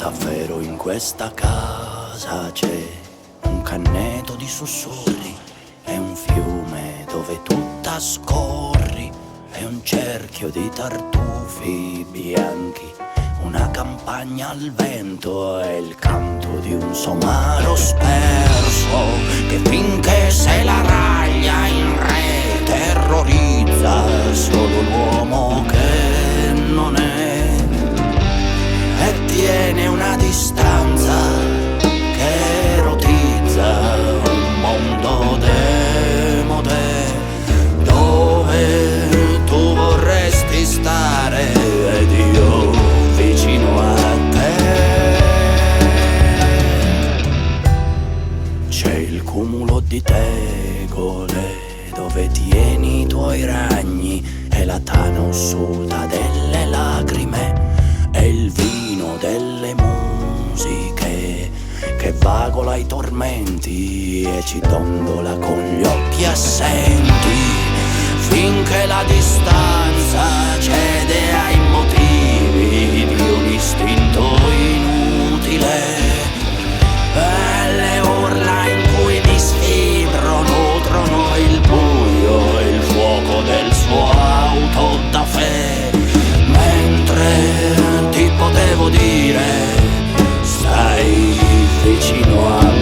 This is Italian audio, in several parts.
Davvero in questa casa c'è un canneto di sussurri, è un fiume dove tutta scorri, è un cerchio di tartufi bianchi, una campagna al vento e il canto di un somaro sperso che finché se la raglia in re terrorizza solo l'uomo che non è, e tiene una distanza che erotizza un mondo demodè dove tu vorresti stare ed io vicino a te. C'è il cumulo di tegole dove tieni i tuoi ragni e la tana ossuta delle lacrime e il vino delle musiche che vagola i tormenti e ci dondola con gli occhi assenti, finché la distanza cede ai motivi di un istinto inutile e le urla in cui mi sfibro nutrono il buio e il fuoco del suo auto da fè, mentre ti potevo dire stai vicino a me.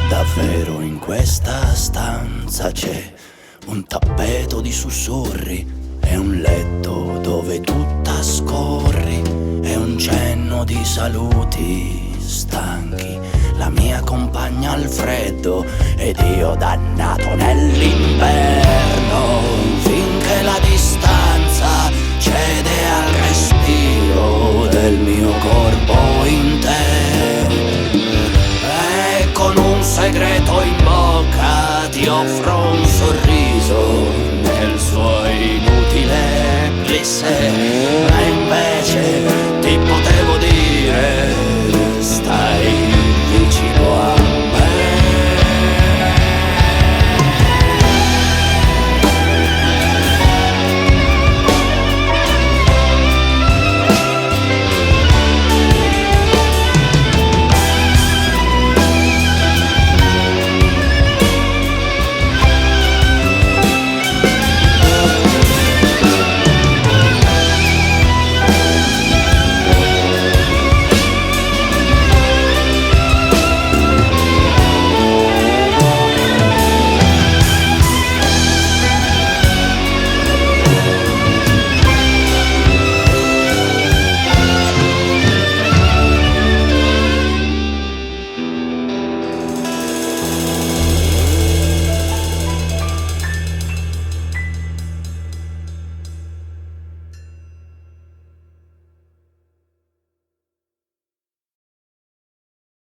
Davvero in questa stanza c'è un tappeto di sussurri, è un letto dove tutta scorri, è un cenno di saluti stanchi, la mia compagna al freddo ed io dannato nell'inverno, finché la distanza cede al respiro del mio corpo in te, e con un segreto in bocca ti offro un sorriso nel suo inutile plissé.